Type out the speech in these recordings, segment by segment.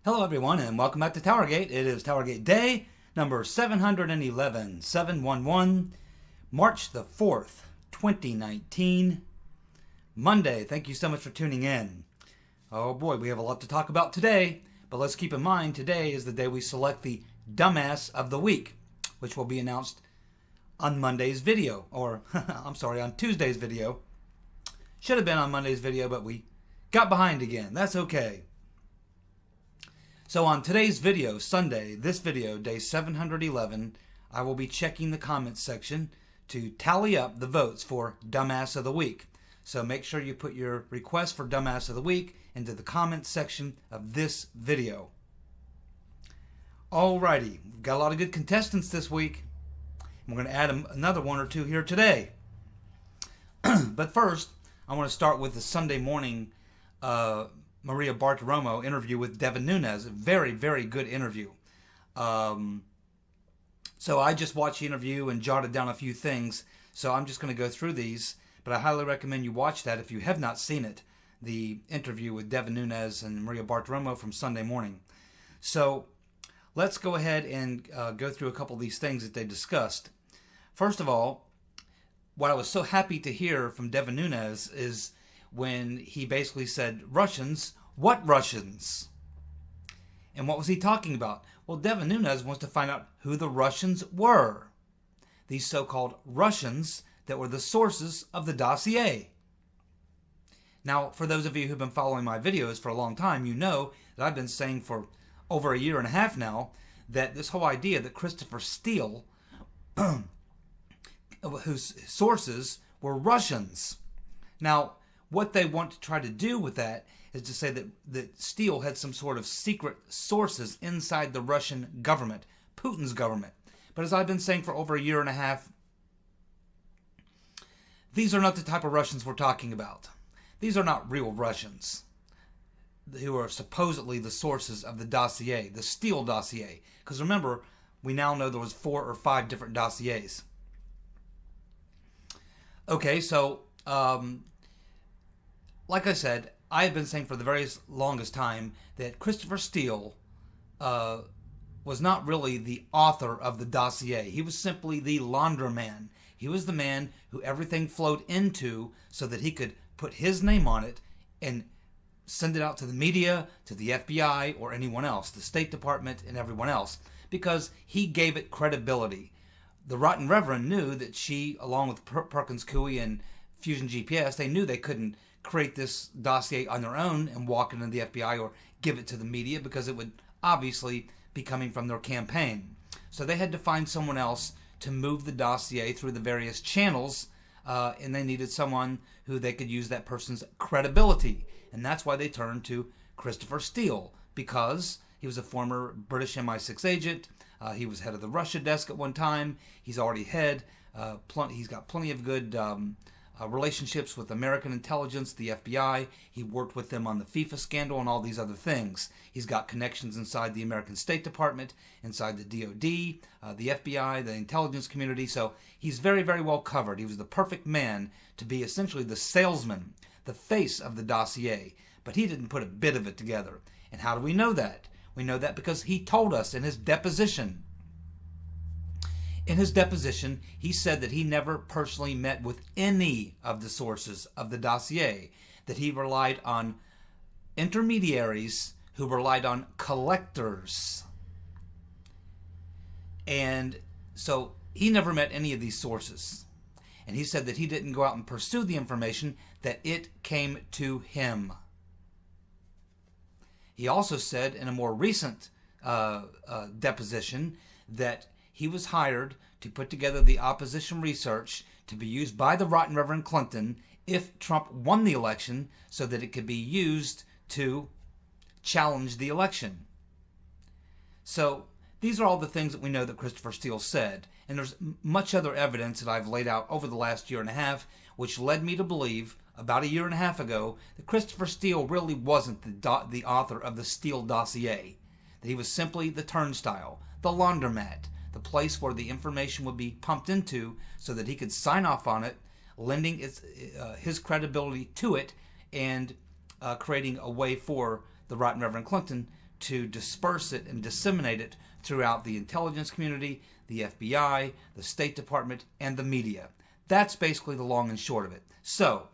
Hello everyone and welcome back to TowerGate. It is TowerGate Day number 711, 711, March the 4th, 2019, Monday. Thank you so much for tuning in. Oh boy, we have a lot to talk about today, but let's keep in mind today is the day we select the Dumbass of the Week, which will be announced on Monday's video, or I'm sorry, on Tuesday's video. Should have been on Monday's video, but we got behind again. That's okay. So on today's video, Sunday, this video, day 711, I will be checking the comments section to tally up the votes for Dumbass of the Week. So make sure you put your request for Dumbass of the Week into the comments section of this video. Alrighty, we've got a lot of good contestants this week. We're going to add another one or two here today. But first, I want to start with the Sunday morning Maria Bartiromo interview with Devin Nunes. A very, very good interview. So I just watched the interview and jotted down a few things. So I'm just going to go through these. But I highly recommend you watch that if you have not seen it. The interview with Devin Nunes and Maria Bartiromo from Sunday morning. So let's go ahead and go through a couple of these things that they discussed. First of all, what I was so happy to hear from Devin Nunes is when he basically said, Russians, what Russians? And what was he talking about? Well, Devin Nunes wants to find out who the Russians were. These so-called Russians that were the sources of the dossier. Now, for those of you who've been following my videos for a long time, you know that I've been saying for over a year and a half now that this whole idea that Christopher Steele, whose sources were Russians. Now, what they want to try to do with that is to say that Steele had some sort of secret sources inside the Russian government, Putin's government. But as I've been saying for over a year and a half, these are not the type of Russians we're talking about. These are not real Russians who are supposedly the sources of the dossier, the Steele dossier. Because remember, we now know there was 4 or 5 different dossiers. Okay, so like I said, I have been saying for the very longest time that Christopher Steele was not really the author of the dossier. He was simply the laundroman. He was the man who everything flowed into so that he could put his name on it and send it out to the media, to the FBI, or anyone else, the State Department and everyone else, because he gave it credibility. The rotten Reverend knew that she, along with Perkins Coie and Fusion GPS, they knew they couldn't create this dossier on their own and walk into the FBI or give it to the media because it would obviously be coming from their campaign. So they had to find someone else to move the dossier through the various channels, and they needed someone who they could use that person's credibility. And that's why they turned to Christopher Steele, because he was a former British MI6 agent. He was head of the Russia desk at one time. He's already he's got plenty of good relationships with American intelligence, the FBI. He worked with them on the FIFA scandal and all these other things. He's got connections inside the American State Department, inside the DOD, the FBI, the intelligence community. So he's very, very well covered. He was the perfect man to be essentially the salesman, the face of the dossier. But he didn't put a bit of it together. And how do we know that? We know that because he told us in his deposition. In his deposition, he said that he never personally met with any of the sources of the dossier, that he relied on intermediaries who relied on collectors. And so he never met any of these sources. And he said that he didn't go out and pursue the information, that it came to him. He also said in a more recent deposition that he was hired to put together the opposition research to be used by the rotten Reverend Clinton if Trump won the election so that it could be used to challenge the election. So these are all the things that we know that Christopher Steele said. And there's much other evidence that I've laid out over the last year and a half, which led me to believe about a year and a half ago that Christopher Steele really wasn't the author of the Steele dossier. That he was simply the turnstile, the laundromat, the place where the information would be pumped into so that he could sign off on it, lending his credibility to it, and creating a way for the rotten Reverend Clinton to disperse it and disseminate it throughout the intelligence community, the FBI, the State Department, and the media. That's basically the long and short of it. So,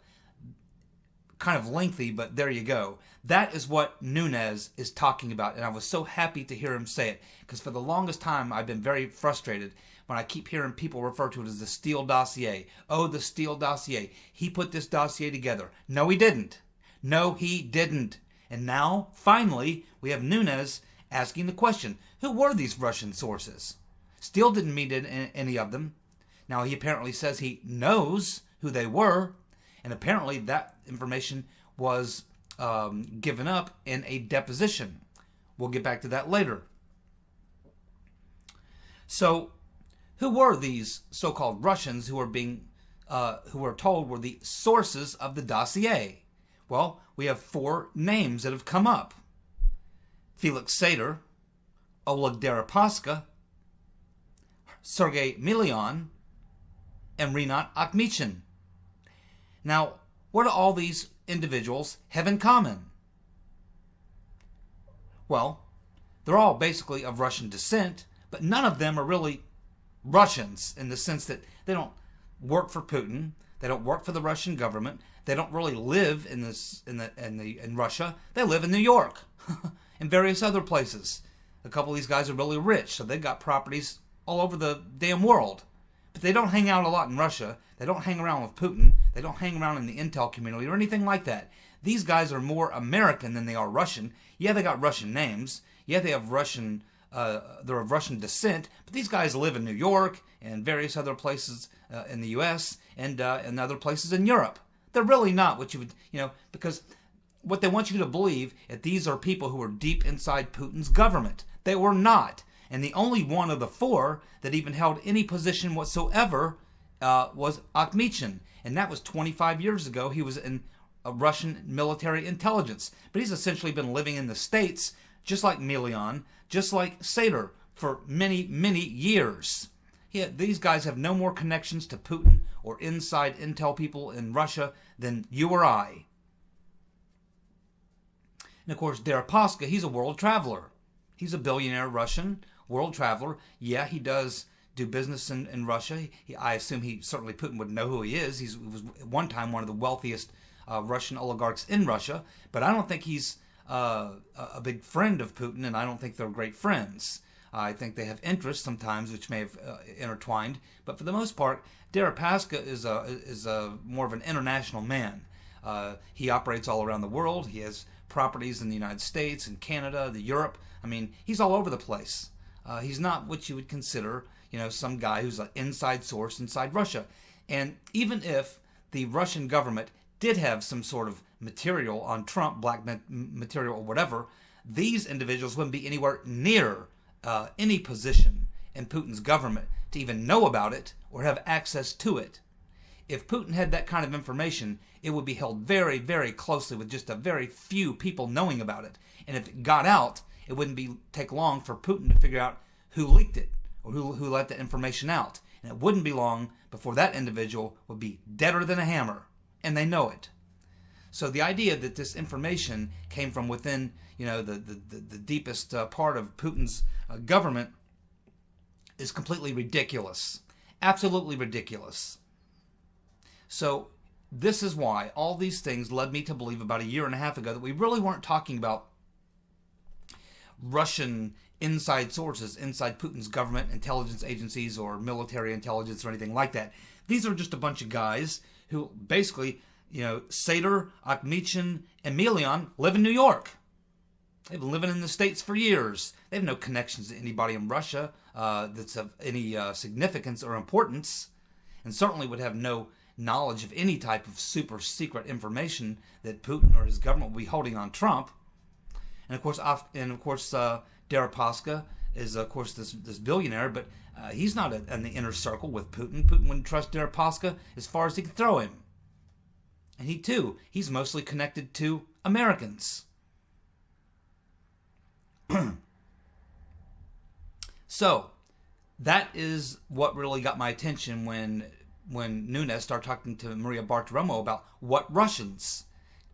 kind of lengthy, but there you go. That is what Nunes is talking about, and I was so happy to hear him say it, because for the longest time I've been very frustrated when I keep hearing people refer to it as the Steele dossier. Oh, the Steele dossier. He put this dossier together. No, he didn't. No, he didn't. And now, finally, we have Nunes asking the question, who were these Russian sources? Steele didn't meet any of them. Now, he apparently says he knows who they were, and apparently that information was given up in a deposition. We'll get back to that later. So, who were these so-called Russians who were told were the sources of the dossier? Well, we have 4 names that have come up: Felix Sater, Oleg Deripaska, Sergei Milian, and Rinat Akhmechin. Now, what do all these individuals have in common? Well, they're all basically of Russian descent, but none of them are really Russians in the sense that they don't work for Putin, they don't work for the Russian government, they don't really live in Russia. They live in New York and various other places. A couple of these guys are really rich, so they've got properties all over the damn world. But they don't hang out a lot in Russia. They don't hang around with Putin. They don't hang around in the intel community or anything like that. These guys are more American than they are Russian. Yeah, they got Russian names. Yeah, they have Russian. They're of Russian descent. But these guys live in New York and various other places in the U.S. and other places in Europe. They're really not what you would, because what they want you to believe is these are people who are deep inside Putin's government. They were not. And the only one of the 4 that even held any position whatsoever was Akhmechin. And that was 25 years ago. He was in Russian military intelligence. But he's essentially been living in the States, just like Milian, just like Sater, for many, many years. These guys have no more connections to Putin or inside intel people in Russia than you or I. And of course, Deripaska, he's a world traveler. He's a billionaire Russian world traveler. Yeah, he does do business in Russia. I assume certainly Putin would know who he is. He was at one time one of the wealthiest Russian oligarchs in Russia. But I don't think he's a big friend of Putin, and I don't think they're great friends. I think they have interests sometimes which may have intertwined. But for the most part, Deripaska is more of an international man. He operates all around the world. He has properties in the United States and Canada, Europe. I mean, he's all over the place. He's not what you would consider, some guy who's an inside source inside Russia. And even if the Russian government did have some sort of material on Trump, black material or whatever, these individuals wouldn't be anywhere near any position in Putin's government to even know about it or have access to it. If Putin had that kind of information, it would be held very, very closely with just a very few people knowing about it. And if it got out, it wouldn't take long for Putin to figure out who leaked it or who let the information out. And it wouldn't be long before that individual would be deader than a hammer. And they know it. So the idea that this information came from within, the deepest part of Putin's government is completely ridiculous. Absolutely ridiculous. So this is why all these things led me to believe about a year and a half ago that we really weren't talking about Russian inside sources, inside Putin's government, intelligence agencies, or military intelligence, or anything like that. These are just a bunch of guys who basically, Sater, Akhmechin, and Milian live in New York. They've been living in the States for years. They have no connections to anybody in Russia that's of any significance or importance, and certainly would have no knowledge of any type of super secret information that Putin or his government will be holding on Trump. And of course, Deripaska is of course this billionaire, but he's not in the inner circle with Putin. Putin wouldn't trust Deripaska as far as he could throw him. And he's mostly connected to Americans. So that is what really got my attention when Nunes started talking to Maria Bartiromo about what Russians.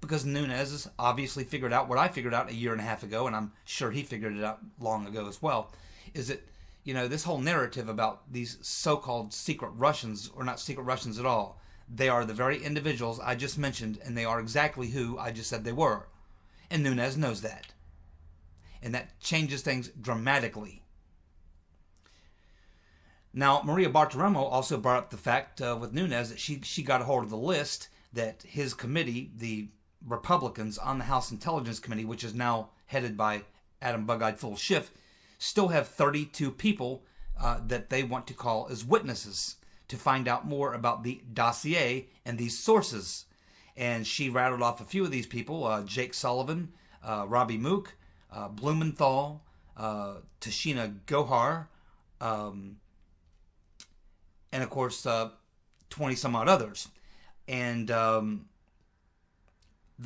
because Nunes has obviously figured out what I figured out a year and a half ago, and I'm sure he figured it out long ago as well, is that, this whole narrative about these so-called secret Russians, or not secret Russians at all, they are the very individuals I just mentioned, and they are exactly who I just said they were. And Nunes knows that. And that changes things dramatically. Now, Maria Bartiromo also brought up the fact with Nunes that she got a hold of the list that his committee, the Republicans on the House Intelligence Committee, which is now headed by Adam Bug-Eyed Fool Schiff, still have 32 people that they want to call as witnesses to find out more about the dossier and these sources. And she rattled off a few of these people: Jake Sullivan, Robbie Mook, Blumenthal, Tashina Gohar, and of course 20 some odd others. And the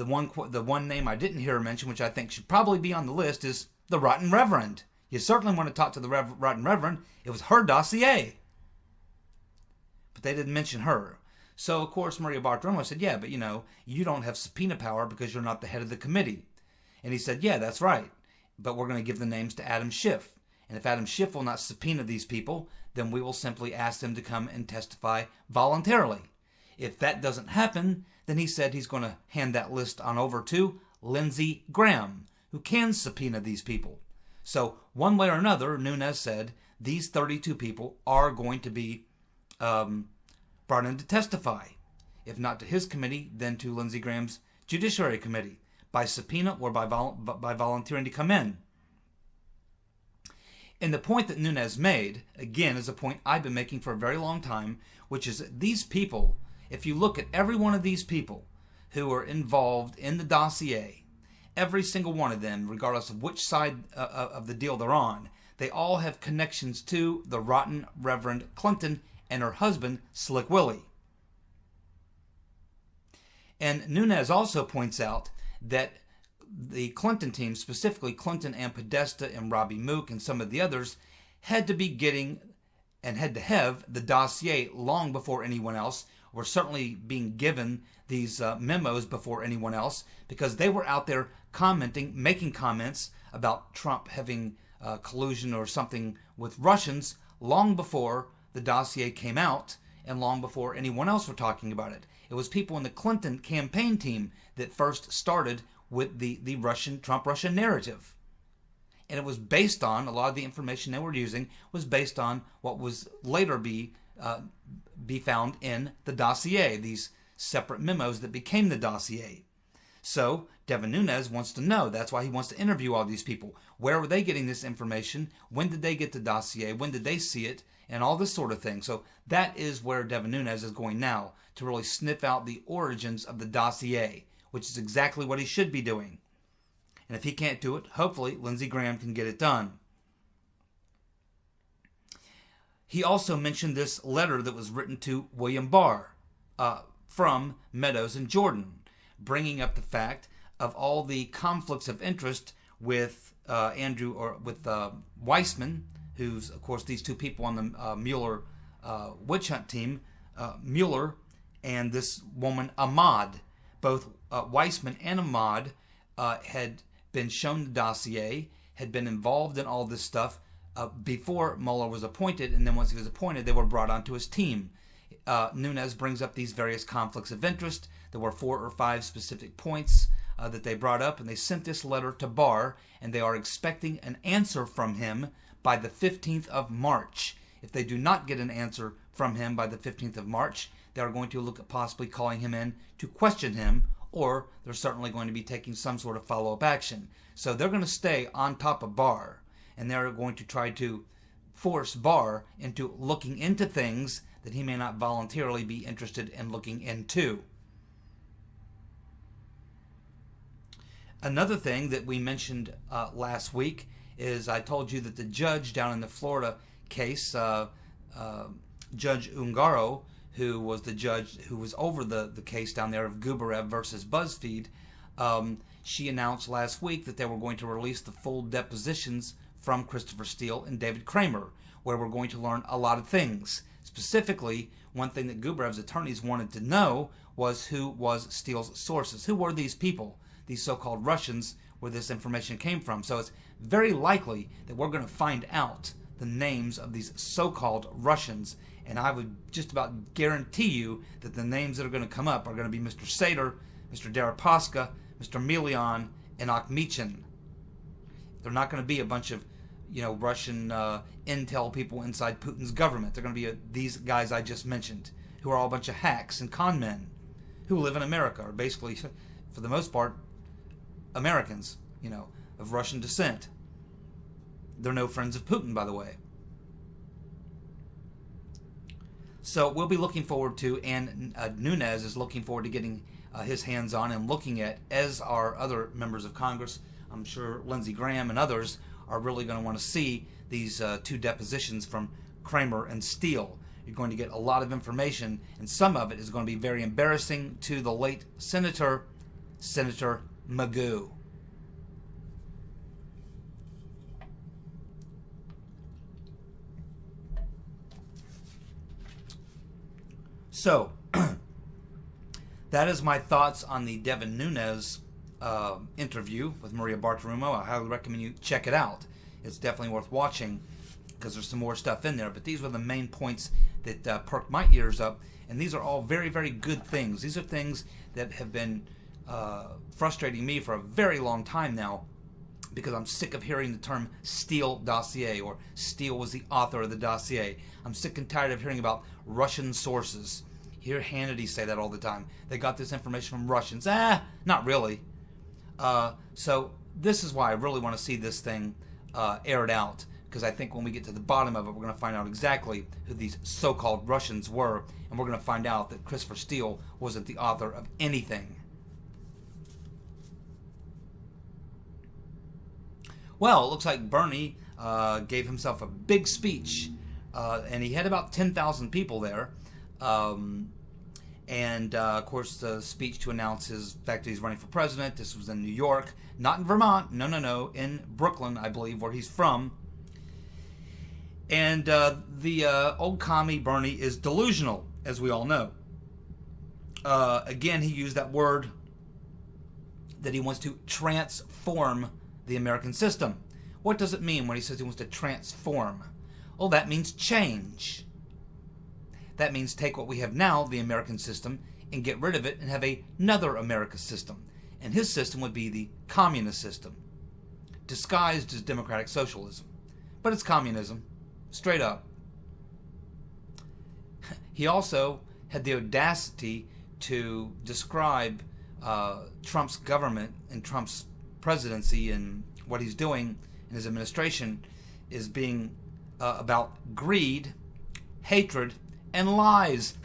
one name I didn't hear her mention, which I think should probably be on the list, is the Rotten Reverend. You certainly want to talk to the Rotten Reverend. It was her dossier. But they didn't mention her. So, of course, Maria Bartiromo said, yeah, but you don't have subpoena power because you're not the head of the committee. And he said, yeah, that's right. But we're going to give the names to Adam Schiff. And if Adam Schiff will not subpoena these people, then we will simply ask them to come and testify voluntarily. If that doesn't happen, then he said he's going to hand that list on over to Lindsey Graham, who can subpoena these people. So, one way or another, Nunes said these 32 people are going to be brought in to testify. If not to his committee, then to Lindsey Graham's Judiciary Committee, by subpoena or by volunteering to come in. And the point that Nunes made, again, is a point I've been making for a very long time, which is that these people, if you look at every one of these people who are involved in the dossier, every single one of them, regardless of which side of the deal they're on, they all have connections to the rotten Reverend Clinton and her husband, Slick Willie. And Nunes also points out that the Clinton team, specifically Clinton and Podesta and Robbie Mook and some of the others, had to be getting and had to have the dossier long before anyone else, or certainly being given these memos before anyone else, because they were out there commenting, making comments about Trump having collusion or something with Russians long before the dossier came out and long before anyone else were talking about it. It was people in the Clinton campaign team that first started with the Trump-Russia narrative. And it was based on, a lot of the information they were using was based on what was later be found in the dossier, these separate memos that became the dossier. So Devin Nunes wants to know. That's why he wants to interview all these people. Where were they getting this information? When did they get the dossier? When did they see it? And all this sort of thing. So that is where Devin Nunes is going now, to really sniff out the origins of the dossier, which is exactly what he should be doing. And if he can't do it, hopefully Lindsey Graham can get it done. He also mentioned this letter that was written to William Barr from Meadows and Jordan, bringing up the fact of all the conflicts of interest with Weissman, who's, of course, these two people on the Mueller witch hunt team, Mueller and this woman Ahmad. Both Weissman and Ahmad had been shown the dossier, had been involved in all this stuff before Mueller was appointed, and then once he was appointed, they were brought onto his team. Nunes brings up these various conflicts of interest. There were 4 or 5 specific points that they brought up, and they sent this letter to Barr, and they are expecting an answer from him by the 15th of March. If they do not get an answer from him by the 15th of March, they are going to look at possibly calling him in to question him, or they're certainly going to be taking some sort of follow-up action. So they're going to stay on top of Barr, and they're going to try to force Barr into looking into things that he may not voluntarily be interested in looking into. Another thing that we mentioned last week is I told you that the judge down in the Florida case, Judge Ungaro, who was the judge who was over the case down there of Gubarev versus BuzzFeed, she announced last week that they were going to release the full depositions from Christopher Steele and David Kramer, where we're going to learn a lot of things. Specifically, one thing that Gubarev's attorneys wanted to know was who was Steele's sources. Who were these people, these so-called Russians, where this information came from? So it's very likely that we're going to find out the names of these so-called Russians, and I would just about guarantee you that the names that are going to come up are going to be Mr. Sater, Mr. Deripaska, Mr. Milian, and Akhmechin. They're not going to be a bunch of, Russian intel people inside Putin's government. They're going to be these guys I just mentioned, who are all a bunch of hacks and con men who live in America, or basically, for the most part, Americans, of Russian descent. They're no friends of Putin, by the way. So we'll be looking forward to, and Nunes is looking forward to getting his hands on and looking at, as are other members of Congress. I'm sure Lindsey Graham and others are really going to want to see these two depositions from Kramer and Steele. You're going to get a lot of information, and some of it is going to be very embarrassing to the late Senator Magoo. So, that is my thoughts on the Devin Nunes interview with Maria Bartiromo. I highly recommend you check it out. It's definitely worth watching because there's some more stuff in there. But these were the main points that perked my ears up. And these are all very, very good things. These are things that have been frustrating me for a very long time now, because I'm sick of hearing the term Steele dossier, or Steele was the author of the dossier. I'm sick and tired of hearing about Russian sources. Hear Hannity say that all the time. They got this information from Russians. Not really. So this is why I really want to see this thing aired out, because I think when we get to the bottom of it, we're going to find out exactly who these so-called Russians were, and we're going to find out that Christopher Steele wasn't the author of anything. Well, it looks like Bernie gave himself a big speech, and he had about 10,000 people there. Of course, the speech to announce his fact that he's running for president. This was in New York, not in Vermont. No, in Brooklyn, I believe, where he's from. And the old commie Bernie is delusional, as we all know. Again, he used that word that he wants to transform the American system. What does it mean when he says he wants to transform? Well, that means change. That means take what we have now, the American system, and get rid of it and have another America system. And his system would be the communist system, disguised as democratic socialism. But it's communism, straight up. He also had the audacity to describe Trump's government and Trump's presidency and what he's doing in his administration is being about greed, hatred, and lies.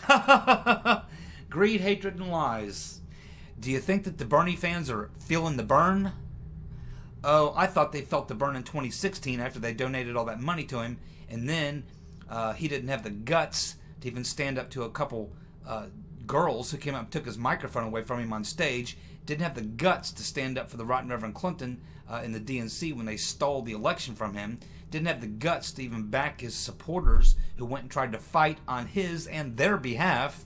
Greed, hatred, and lies. Do you think that the Bernie fans are feeling the burn? Oh, I thought they felt the burn in 2016 after they donated all that money to him, and then he didn't have the guts to even stand up to a couple girls who came up and took his microphone away from him on stage. Didn't have the guts to stand up for the rotten Reverend Clinton in the DNC when they stole the election from him. Didn't have the guts to even back his supporters who went and tried to fight on his and their behalf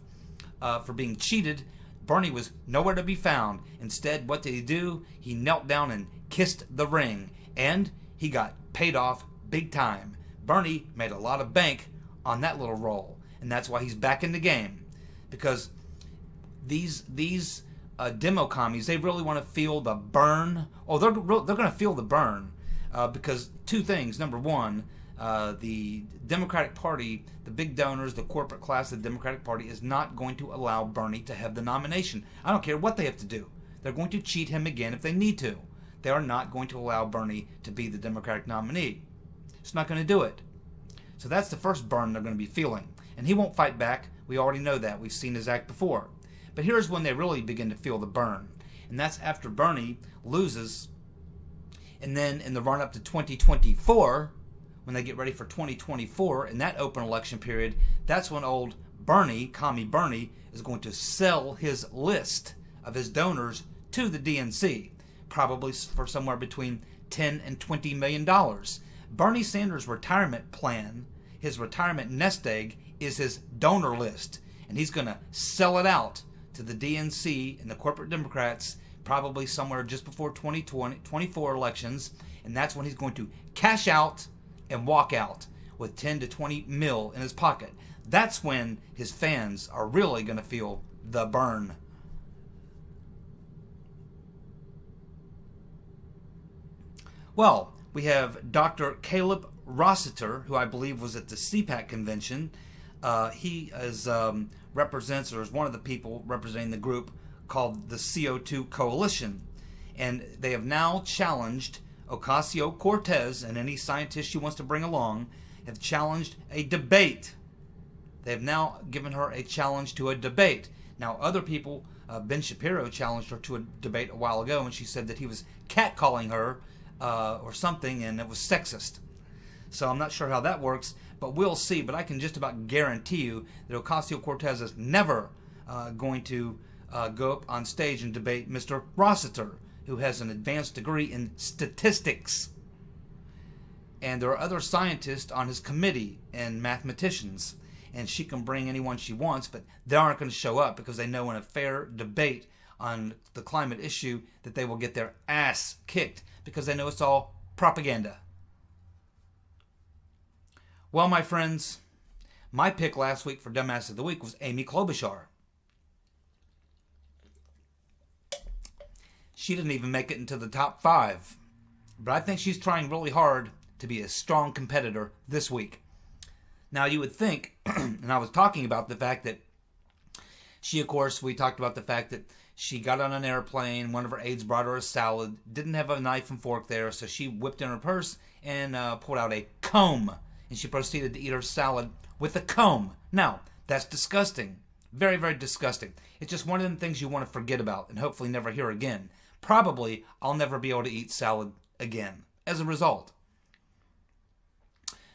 for being cheated. Bernie was nowhere to be found. Instead, what did he do? He knelt down and kissed the ring, and he got paid off big time. Bernie made a lot of bank on that little roll, and that's why he's back in the game, because these demo commies, they really want to feel the burn. Oh, they're going to feel the burn because two things. Number one, the Democratic Party, the big donors, the corporate class of the Democratic Party is not going to allow Bernie to have the nomination. I don't care what they have to do. They're going to cheat him again if they need to. They are not going to allow Bernie to be the Democratic nominee. It's not going to do it. So that's the first burn they're going to be feeling. And he won't fight back. We already know that. We've seen his act before. But here's when they really begin to feel the burn. And that's after Bernie loses. And then in the run-up to 2024, when they get ready for 2024, in that open election period, that's when old Bernie, commie Bernie, is going to sell his list of his donors to the DNC, probably for somewhere between $10 and $20 million. Bernie Sanders' retirement plan, his retirement nest egg, is his donor list. And he's going to sell it out to the DNC and the corporate Democrats probably somewhere just before 2024 elections. And that's when he's going to cash out and walk out with 10 to 20 mil in his pocket. That's when his fans are really going to feel the burn. Well, we have Dr. Caleb Rossiter, who I believe was at the CPAC convention. He represents, or is one of the people representing the group called the CO2 Coalition. And they have now challenged Ocasio-Cortez and any scientist she wants to bring along, have challenged a debate. They have now given her a challenge to a debate. Now, other people, Ben Shapiro challenged her to a debate a while ago, and she said that he was catcalling her or something, and it was sexist. So I'm not sure how that works, but we'll see. But I can just about guarantee you that Ocasio-Cortez is never going to go up on stage and debate Mr. Rossiter, who has an advanced degree in statistics. And there are other scientists on his committee and mathematicians. And she can bring anyone she wants, but they aren't going to show up because they know in a fair debate on the climate issue that they will get their ass kicked because they know it's all propaganda. Well, my friends, my pick last week for Dumbass of the Week was Amy Klobuchar. She didn't even make it into the top 5. But I think she's trying really hard to be a strong competitor this week. Now, you would think, and I was talking about the fact that we talked about the fact that she got on an airplane, one of her aides brought her a salad, didn't have a knife and fork there, so she whipped in her purse and pulled out a comb, and she proceeded to eat her salad with a comb. Now, that's disgusting. Very, very disgusting. It's just one of them things you want to forget about and hopefully never hear again. Probably, I'll never be able to eat salad again as a result.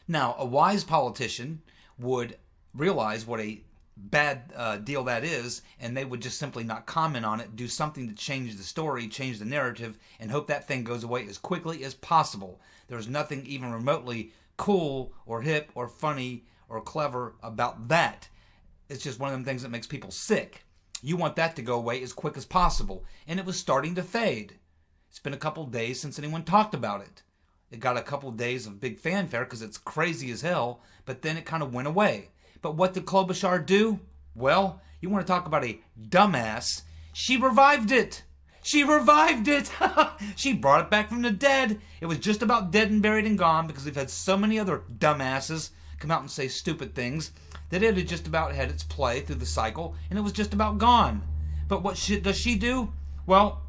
Now, a wise politician would realize what a bad deal that is, and they would just simply not comment on it, do something to change the story, change the narrative, and hope that thing goes away as quickly as possible. There's nothing even remotely cool or hip or funny or clever about that. It's just one of them things that makes people sick. You want that to go away as quick as possible, and it was starting to fade. It's been a couple days since anyone talked about it. It got a couple of days of big fanfare because it's crazy as hell, but then it kind of went away. But what did Klobuchar do? Well, you want to talk about a dumbass. She revived it. She revived it. She brought it back from the dead. It was just about dead and buried and gone because we've had so many other dumbasses come out and say stupid things that it had just about had its play through the cycle and it was just about gone. But what does she do? Well,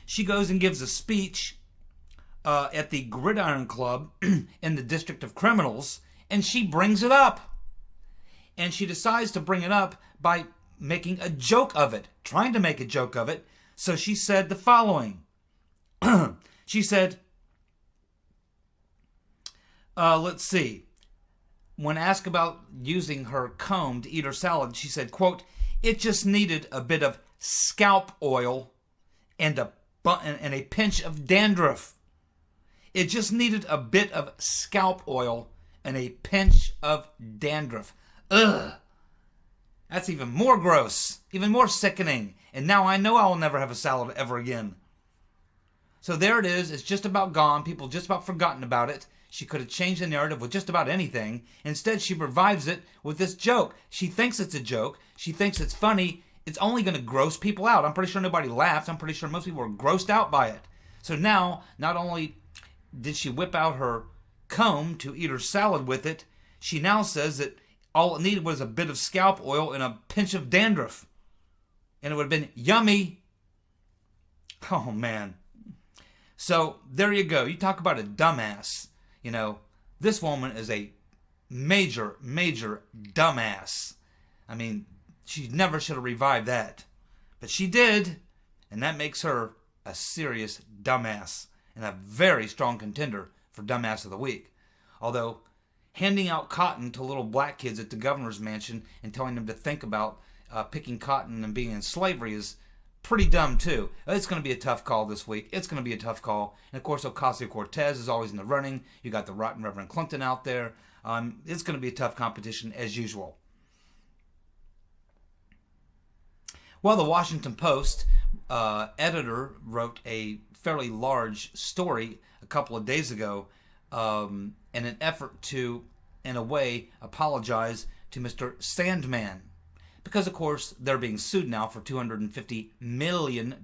she goes and gives a speech at the Gridiron Club in the District of Criminals, and she brings it up. And she decides to bring it up by making a joke of it, trying to make a joke of it. So she said the following. She said, let's see. When asked about using her comb to eat her salad, she said, quote, "It just needed a bit of scalp oil and a pinch of dandruff. It just needed a bit of scalp oil and a pinch of dandruff." Ugh. That's even more gross, even more sickening. And now I know I will never have a salad ever again. So there it is. It's just about gone. People just about forgotten about it. She could have changed the narrative with just about anything. Instead, she revives it with this joke. She thinks it's a joke. She thinks it's funny. It's only going to gross people out. I'm pretty sure nobody laughed. I'm pretty sure most people were grossed out by it. So now, not only did she whip out her comb to eat her salad with it, she now says that all it needed was a bit of scalp oil and a pinch of dandruff. And it would have been yummy. Oh, man. So, there you go. You talk about a dumbass. You know, this woman is a major, major dumbass. I mean, she never should have revived that. But she did. And that makes her a serious dumbass. And a very strong contender for Dumbass of the Week. Although, handing out cotton to little black kids at the governor's mansion and telling them to think about picking cotton and being in slavery is pretty dumb too. It's going to be a tough call this week. It's going to be a tough call. And of course, Ocasio-Cortez is always in the running. You got the rotten Reverend Clinton out there. It's going to be a tough competition as usual. Well, the Washington Post editor wrote a fairly large story a couple of days ago in an effort to, in a way, apologize to Mr. Sandman. Because, of course, they're being sued now for $250 million.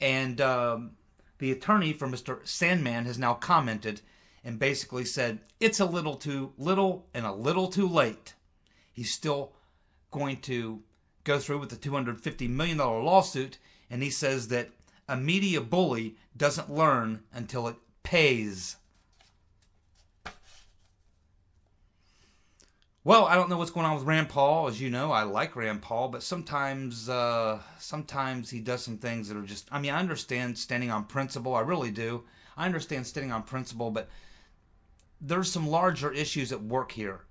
And the attorney for Mr. Sandman has now commented and basically said, it's a little too little and a little too late. He's still going to go through with the $250 million lawsuit, and he says that a media bully doesn't learn until it pays. Well, I don't know what's going on with Rand Paul. As you know, I like Rand Paul, but sometimes he does some things that are just... I mean, I understand standing on principle. I really do. I understand standing on principle, but there's some larger issues at work here.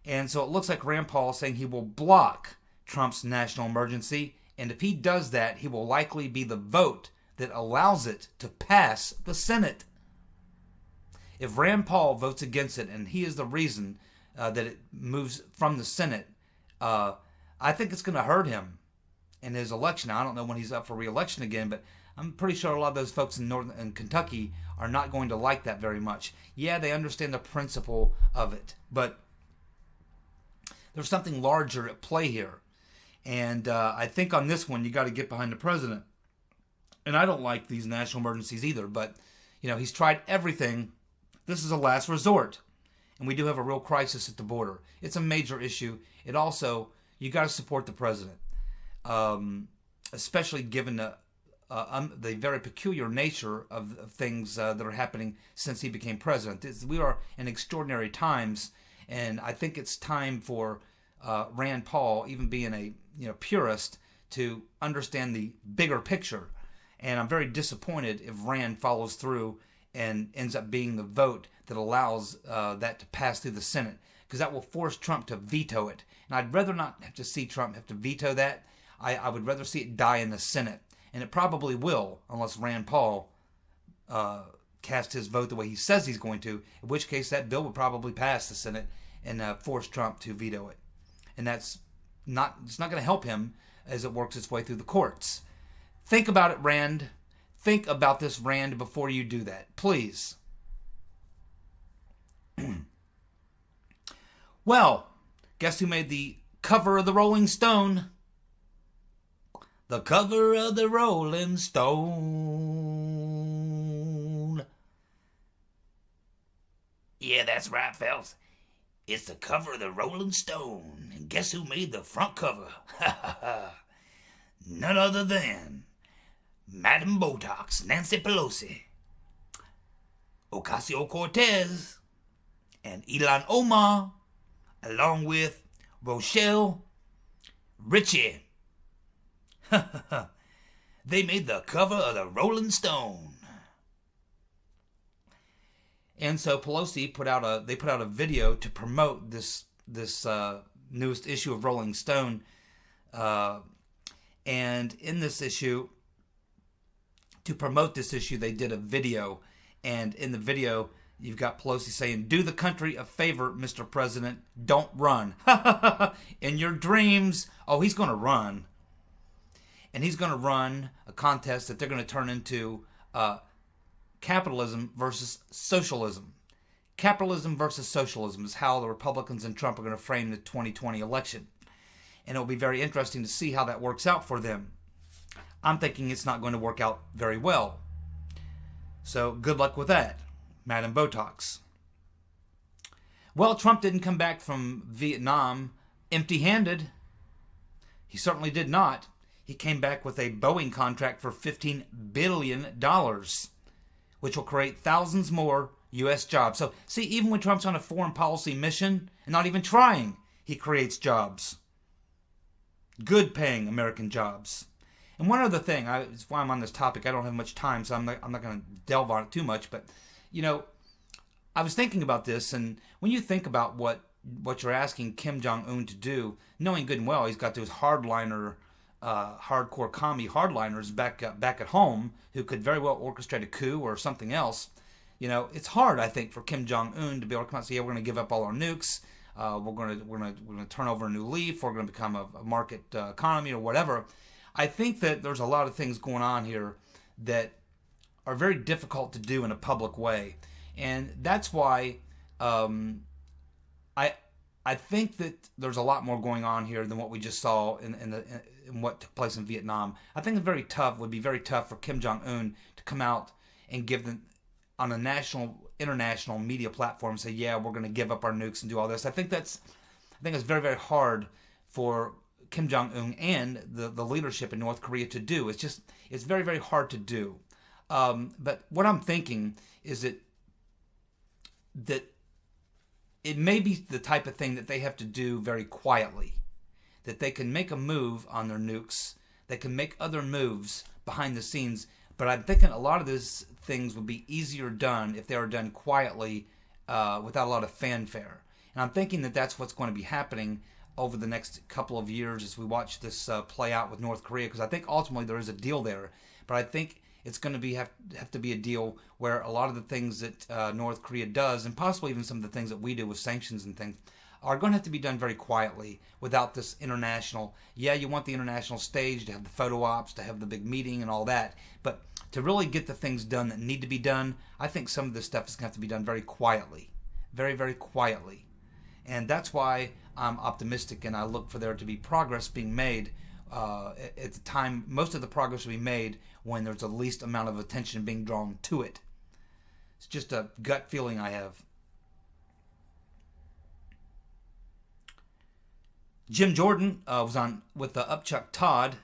And so it looks like Rand Paul is saying he will block Trump's national emergency, and if he does that, he will likely be the vote that allows it to pass the Senate. If Rand Paul votes against it, and he is the reason that it moves from the Senate, I think it's going to hurt him in his election. I don't know when he's up for re-election again, but I'm pretty sure a lot of those folks in Kentucky are not going to like that very much. Yeah, they understand the principle of it, but there's something larger at play here. And I think on this one, you got to get behind the president. And I don't like these national emergencies either, but, you know, he's tried everything. This is a last resort. And we do have a real crisis at the border. It's a major issue. It also, you got to support the president, especially given the very peculiar nature of things that are happening since he became president. We are in extraordinary times, and I think it's time for Rand Paul, even being a purist, to understand the bigger picture. And I'm very disappointed if Rand follows through and ends up being the vote that allows that to pass through the Senate, because that will force Trump to veto it. And I'd rather not have to see Trump have to veto that. I would rather see it die in the Senate. And it probably will, unless Rand Paul casts his vote the way he says he's going to, in which case that bill would probably pass the Senate and force Trump to veto it. And it's not going to help him as it works its way through the courts. Think about it, Rand. Think about this, Rand, before you do that. Please. Well, guess who made the cover of the Rolling Stone? The cover of the Rolling Stone. Yeah, that's right, fellas. It's the cover of the Rolling Stone. And guess who made the front cover? None other than Madam Botox, Nancy Pelosi, Ocasio-Cortez, and Ilhan Omar, along with Rochelle Ritchie. They made the cover of the Rolling Stone. And so Pelosi put out a video to promote this newest issue of Rolling Stone. And in this issue, to promote this issue, they did a video. And in the video, you've got Pelosi saying, "Do the country a favor, Mr. President. Don't run." In your dreams. Oh, he's going to run. And he's going to run a contest that they're going to turn into capitalism versus socialism. Capitalism versus socialism is how the Republicans and Trump are going to frame the 2020 election. And it'll be very interesting to see how that works out for them. I'm thinking it's not going to work out very well. So good luck with that, Madam Botox. Well, Trump didn't come back from Vietnam empty-handed. He certainly did not. He came back with a Boeing contract for $15 billion, which will create thousands more U.S. jobs. So, see, even when Trump's on a foreign policy mission and not even trying, he creates jobs. Good paying American jobs. And one other thing, it's why I'm on this topic. I don't have much time, so I'm not going to delve on it too much. But, I was thinking about this, and when you think about what you're asking Kim Jong-un to do, knowing good and well he's got those hardliner hardcore commie hardliners back at home who could very well orchestrate a coup or something else. It's hard, I think, for Kim Jong Un to be able to come out and say, "Yeah, we're going to give up all our nukes. We're going to turn over a new leaf. We're going to become a market economy or whatever." I think that there's a lot of things going on here that are very difficult to do in a public way, and that's why I think that there's a lot more going on here than what we just saw in what took place in Vietnam. I think it would be very tough for Kim Jong Un to come out and give them on a international media platform say, "Yeah, we're going to give up our nukes and do all this." I think it's very, very hard for Kim Jong Un and the leadership in North Korea to do. It's very, very hard to do. But what I'm thinking is that it may be the type of thing that they have to do very quietly. That they can make a move on their nukes. They can make other moves behind the scenes. But I'm thinking a lot of these things would be easier done if they were done quietly without a lot of fanfare. And I'm thinking that that's what's going to be happening over the next couple of years as we watch this play out with North Korea. Because I think ultimately there is a deal there. But I think it's going to have to be a deal where a lot of the things that North Korea does, and possibly even some of the things that we do with sanctions and things, are going to have to be done very quietly without this international. Yeah, you want the international stage to have the photo ops, to have the big meeting and all that, but to really get the things done that need to be done, I think some of this stuff is going to have to be done very quietly. Very, very quietly. And that's why I'm optimistic and I look for there to be progress being made at the time. Most of the progress will be made when there's the least amount of attention being drawn to it. It's just a gut feeling I have. Jim Jordan was on with Upchuck Todd,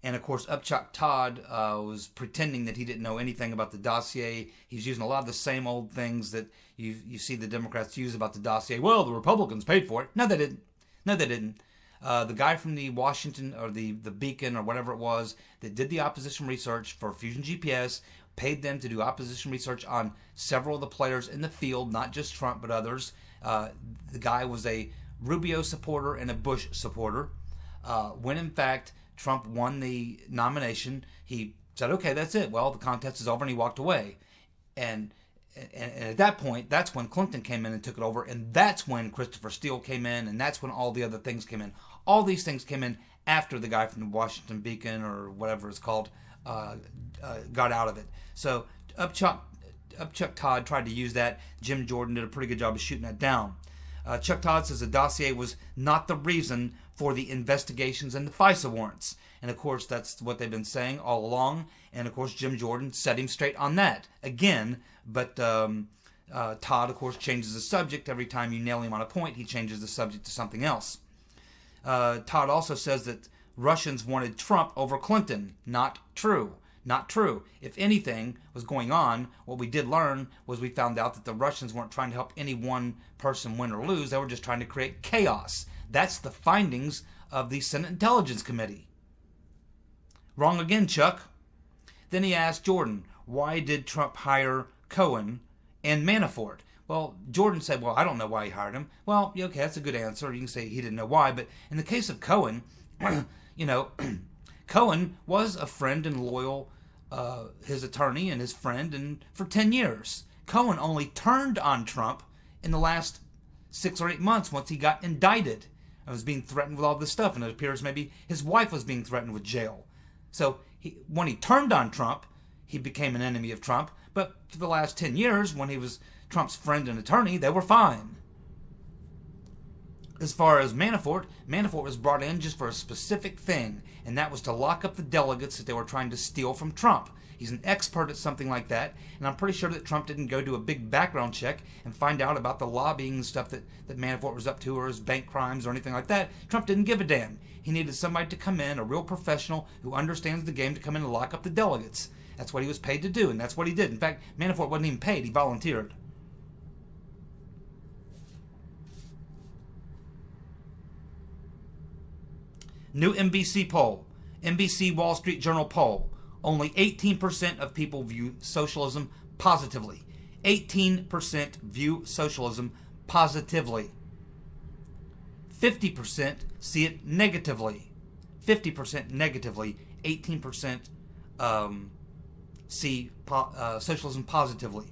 and of course Upchuck Todd was pretending that he didn't know anything about the dossier. He's using a lot of the same old things that you see the Democrats use about the dossier. Well, the Republicans paid for it. No, they didn't. No, they didn't. The guy from the Washington or the Beacon or whatever it was that did the opposition research for Fusion GPS paid them to do opposition research on several of the players in the field, not just Trump but others. The guy was a Rubio supporter and a Bush supporter. When in fact Trump won the nomination, he said, "Okay, that's it. Well, the contest is over," and he walked away. And at that point, that's when Clinton came in and took it over, and that's when Christopher Steele came in, and that's when all the other things came in. All these things came in after the guy from the Washington Beacon or whatever it's called got out of it. So Upchuck Todd tried to use that. Jim Jordan did a pretty good job of shooting that down. Chuck Todd says the dossier was not the reason for the investigations and the FISA warrants. And of course, that's what they've been saying all along. And of course, Jim Jordan set him straight on that again. But Todd, of course, changes the subject. Every time you nail him on a point, he changes the subject to something else. Todd also says that Russians wanted Trump over Clinton. Not true. Not true. If anything was going on, what we did learn was we found out that the Russians weren't trying to help any one person win or lose. They were just trying to create chaos. That's the findings of the Senate Intelligence Committee. Wrong again, Chuck. Then he asked Jordan, why did Trump hire Cohen and Manafort? Well, Jordan said, well, I don't know why he hired him. Well, okay, that's a good answer. You can say he didn't know why. But in the case of Cohen, Cohen was a friend and loyal, his attorney and his friend, and for 10 years. Cohen only turned on Trump in the last 6 or 8 months once he got indicted and was being threatened with all this stuff. And it appears maybe his wife was being threatened with jail. So when he turned on Trump, he became an enemy of Trump. But for the last 10 years, when he was Trump's friend and attorney, they were fine. As far as Manafort was brought in just for a specific thing, and that was to lock up the delegates that they were trying to steal from Trump. He's an expert at something like that, and I'm pretty sure that Trump didn't go do a big background check and find out about the lobbying and stuff that Manafort was up to, or his bank crimes or anything like that. Trump didn't give a damn. He needed somebody to come in, a real professional who understands the game, to come in and lock up the delegates. That's what he was paid to do, and that's what he did. In fact, Manafort wasn't even paid. He volunteered. New NBC poll. NBC Wall Street Journal poll. Only 18% of people view socialism positively. 18% view socialism positively. 50% see it negatively. 50% negatively, 18% see socialism positively.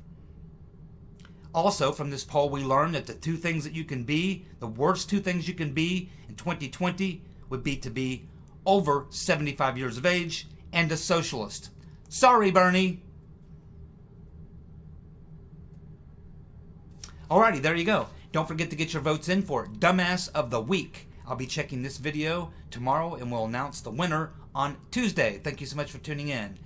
Also, from this poll, we learned that the two things that you can be, the worst two things you can be in 2020 would be to be over 75 years of age and a socialist. Sorry, Bernie. Alrighty, there you go. Don't forget to get your votes in for Dumbass of the Week. I'll be checking this video tomorrow and we'll announce the winner on Tuesday. Thank you so much for tuning in.